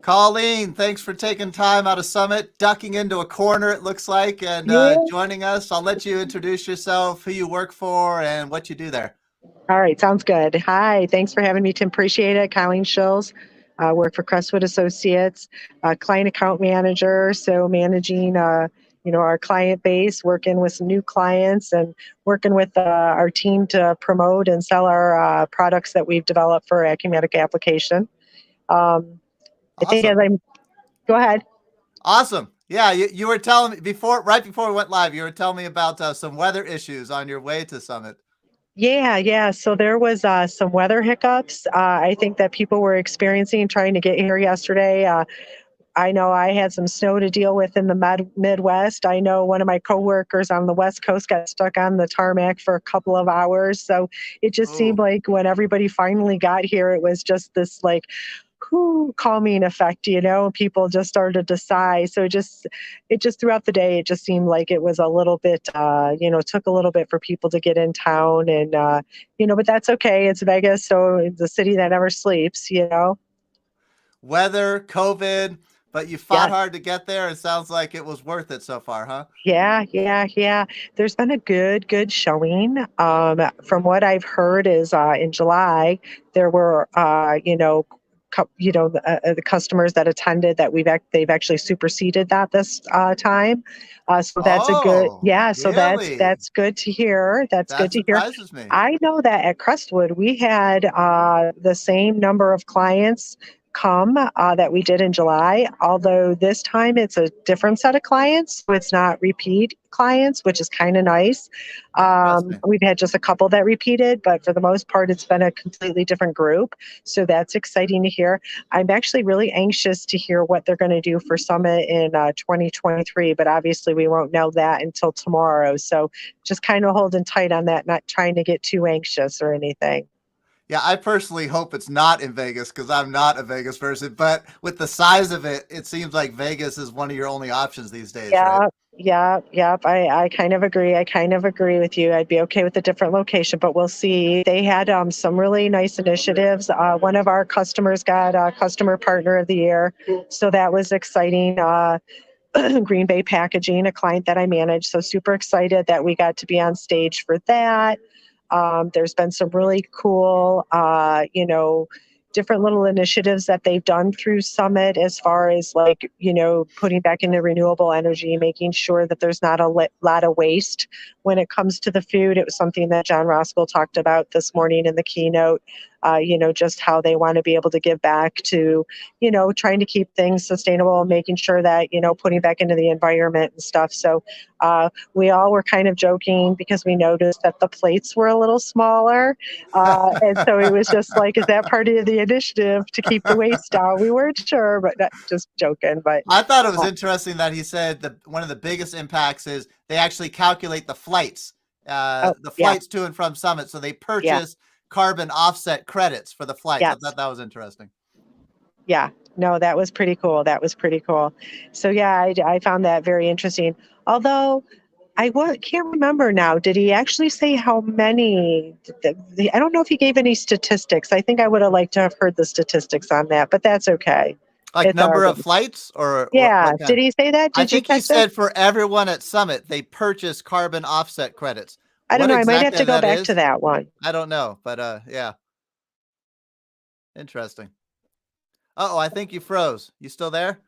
Colleen, thanks for taking time out of Summit, ducking into a corner, it looks like, and Yeah. joining us. I'll let you introduce yourself, who you work for, and what you do there. All right. Sounds good. Hi. Thanks for having me, Tim. Appreciate it. Colleen Schils. Work for Crestwood Associates, client account manager. So managing, our client base, working with some new clients, and working with our team to promote and sell our products that we've developed for Acumatic application. Um, I think as Awesome. I'm, Go ahead. Awesome. Yeah, you were telling me right before we went live, you were telling me about some weather issues on your way to Summit. Yeah. So there was some weather hiccups. I think that people were experiencing trying to get here yesterday. I know I had some snow to deal with in the Midwest. I know one of my coworkers on the West Coast got stuck on the tarmac for a couple of hours. So it just seemed Oh, like when everybody finally got here, it was just this like calming effect, people just started to sigh. So it just throughout the day, it just seemed like it was a little bit, took a little bit for people to get in town, and but that's okay. It's Vegas, so it's a city that never sleeps. weather, COVID, but you fought Yes. hard to get there. It sounds like it was worth it so far, huh? Yeah. There's been a good showing. From what I've heard is in July there were, the customers that attended that they've actually superseded that this time. So that's a good, Oh, yeah. So really? that's good to hear. That's good That to hear. surprises me. I know that at Crestwood we had the same number of clients come that we did in July, although this time it's a different set of clients. So it's not repeat clients, which is kind of nice. Interesting. We've had just a couple that repeated, but for the most part, it's been a completely different group. So that's exciting to hear. I'm actually really anxious to hear what they're going to do for Summit in 2023, but obviously we won't know that until tomorrow. So just kind of holding tight on that, not trying to get too anxious or anything. Yeah, I personally hope it's not in Vegas because I'm not a Vegas person. But with the size of it, it seems like Vegas is one of your only options these days, right? Yep. I kind of agree. I kind of agree with you. I'd be okay with a different location, but we'll see. They had some really nice initiatives. One of our customers got Customer Partner of the Year, so that was exciting. Green Bay Packaging, a client that I manage, so super excited that we got to be on stage for that. There's been some really cool, different little initiatives that they've done through Summit as far as like, putting back into renewable energy, making sure that there's not a lot of waste when it comes to the food. It was something that John Roscoe talked about this morning in the keynote, just how they want to be able to give back to, trying to keep things sustainable, making sure that, putting back into the environment and stuff. So we all were kind of joking because we noticed that the plates were a little smaller. And so it was just like, is that part of the initiative to keep the waste down? We weren't sure, but just joking. But I thought it was uh, interesting that he said that one of the biggest impacts is they actually calculate oh, the yeah, flights to and from Summit. So they yeah, purchase carbon offset credits for the flights. I yes, thought that was interesting. yeah. No, that was pretty cool. That was pretty cool. So yeah, I found that very interesting. Although can't remember now. Did he actually say how many? I don't know if he gave any statistics. I think I would have liked to have heard the statistics on that, but that's okay. Like It's our number of flights or Yeah. what kind? Did he say that? I Did you think he catch that? said for everyone at Summit, they purchase carbon offset credits. I don't What know. I might have exactly to go that back to is, that one. I don't know, but yeah, interesting. Oh, I think you froze. You still there?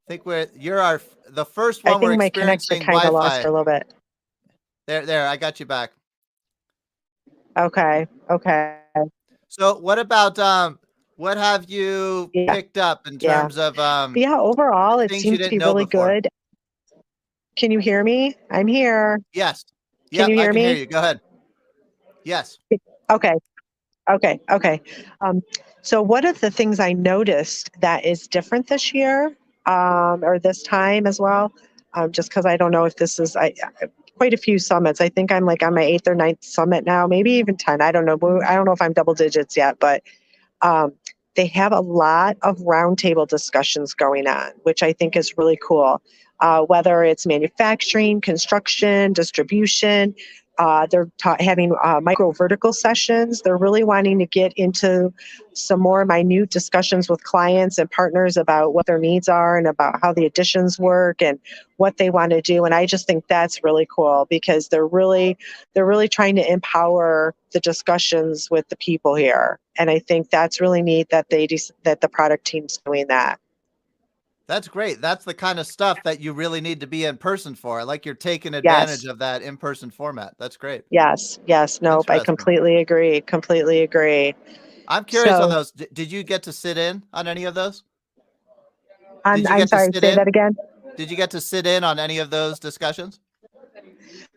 I think you're the first I one we're think my connection experiencing kind of lost Wi-Fi. a little bit. There, I got you back. Okay. Okay. So, what about what have you Yeah. picked up in Yeah. terms of Yeah. Overall, it things you seems to didn't be know really before? good. Can you hear me? I'm here. Yes. Can Yep, you I hear can hear me? you. Go ahead. Yes. Okay. Okay. Um, so one of the things I noticed that is different this year, or this time as well, just because I don't know if this is quite a few summits. I think I'm like on my eighth or ninth summit now, maybe even 10. I don't know. I don't know if I'm double digits yet, but um, they have a lot of roundtable discussions going on, which I think is really cool. Whether it's manufacturing, construction, distribution, having micro vertical sessions. They're really wanting to get into some more minute discussions with clients and partners about what their needs are and about how the additions work and what they want to do. And I just think that's really cool because they're really trying to empower the discussions with the people here. And I think that's really neat that that the product team's doing that. That's great. That's the kind of stuff that you really need to be in person for. I like you're taking advantage Yes. of that in-person format. That's great. Yes. Yes. Nope. I Interesting. completely agree. Completely agree. I'm curious on So, those. Did you get to sit in on any of those? Did you I'm get to sorry, sit say that in? again. Did you get to sit in on any of those discussions?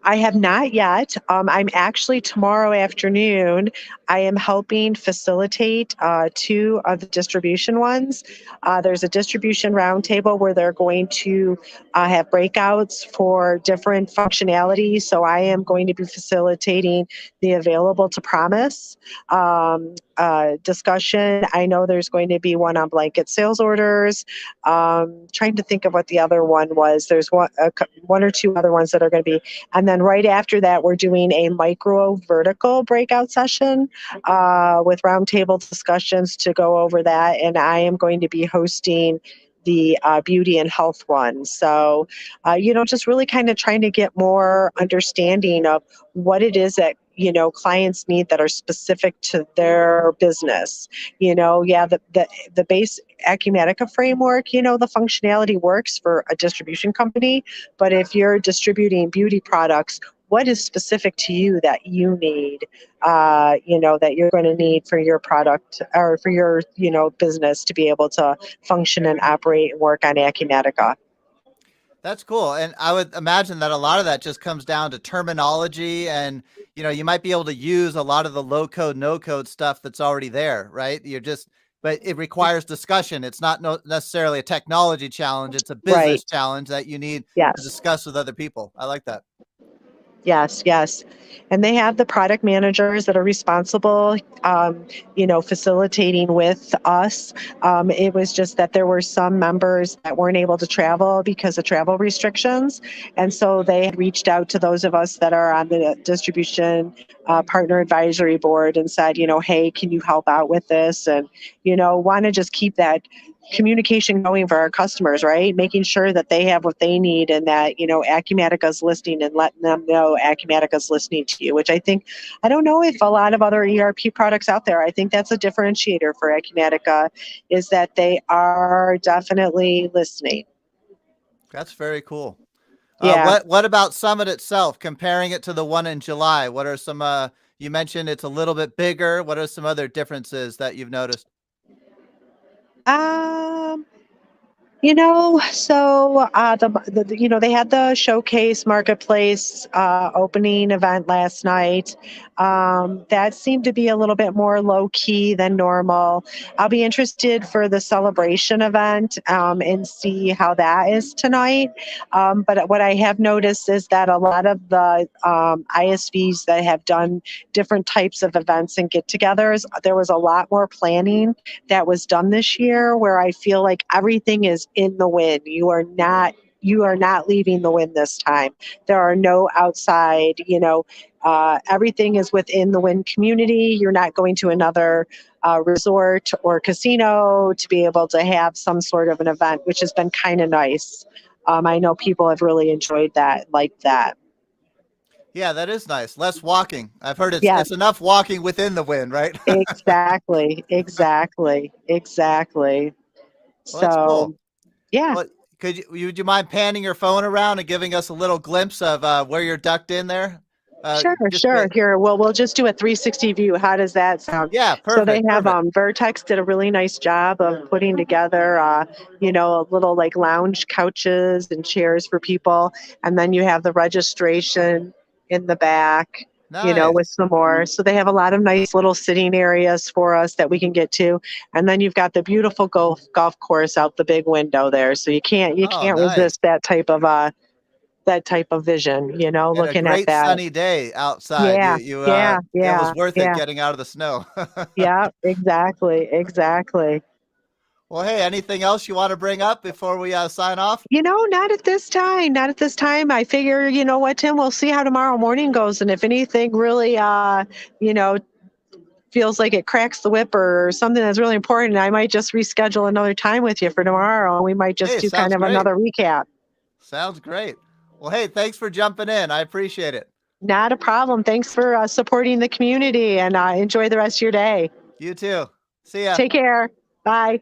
I have not yet. I'm actually tomorrow afternoon. I am helping facilitate two of the distribution ones. There's a distribution roundtable where they're going to have breakouts for different functionalities. So I am going to be facilitating the available to promise discussion. I know there's going to be one on blanket sales orders. Trying to think of what the other one was. There's one or two other ones that are going to be, and then right after that, we're doing a micro vertical breakout session with roundtable discussions to go over that. And I am going to be hosting the beauty and health one. So, just really kind of trying to get more understanding of what it is that clients need that are specific to their business. Yeah, the base Acumatica framework, the functionality works for a distribution company, but if you're distributing beauty products, what is specific to you that you need, that you're going to need for your product or for your, business to be able to function and operate and work on Acumatica? That's cool. And I would imagine that a lot of that just comes down to terminology and you might be able to use a lot of the low code, no code stuff that's already there, right? But it requires discussion. It's not necessarily a technology challenge. It's a business Right. challenge that you need to Yes. discuss with other people. I like that. Yes, yes. And they have the product managers that are responsible, facilitating with us. It was just that there were some members that weren't able to travel because of travel restrictions. And so they had reached out to those of us that are on the distribution partner advisory board and said, hey, can you help out with this? And, want to just keep that communication going for our customers, right? Making sure that they have what they need and that, Acumatica's listening and letting them know Acumatica's listening to you, which I don't know if a lot of other ERP products out there, I think that's a differentiator for Acumatica is that they are definitely listening. That's very cool. Yeah. What about Summit itself? Comparing it to the one in July, what are some? You mentioned it's a little bit bigger. What are some other differences that you've noticed? Um, so they had the showcase marketplace opening event last night. That seemed to be a little bit more low key than normal. I'll be interested for the celebration event and see how that is tonight. But what I have noticed is that a lot of the ISVs that have done different types of events and get-togethers, there was a lot more planning that was done this year where I feel like everything is in the wind. You are not leaving the wind this time. There are no outside, everything is within the wind community. You're not going to another resort or casino to be able to have some sort of an event, which has been kind of nice. I know people have really enjoyed that, like that. Yeah, that is nice. Less walking. I've heard Yes, it's enough walking within the wind, right? exactly, exactly, exactly. Well, that's cool. So, yeah. What would you mind panning your phone around and giving us a little glimpse of where you're ducked in there? Sure, Just sure. Here, well, we'll just do a 360 view. How does that sound? yeah, So they perfect, have perfect. Vertex did a really nice job of putting together, little like lounge couches and chairs for people, and then you have the registration in the back. With Nice. some more. So they have a lot of nice little sitting areas for us that we can get to, and then you've got the beautiful golf course out the big window there. So you Oh, can't nice. resist that type of vision. And a Looking at great that. sunny day outside. Yeah, yeah, It yeah, was worth it yeah, getting out of the snow. yeah, exactly, exactly. Well, hey, anything else you want to bring up before we sign off? Not at this time. Not at this time. I figure, you know what, Tim, we'll see how tomorrow morning goes. And if anything really, you know, feels like it cracks the whip or something that's really important, I might just reschedule another time with you for tomorrow. We might just Hey, do kind sounds of great. another recap. Sounds great. Well, hey, thanks for jumping in. I appreciate it. Not a problem. Thanks for supporting the community and enjoy the rest of your day. You too. See ya. Take care. Bye.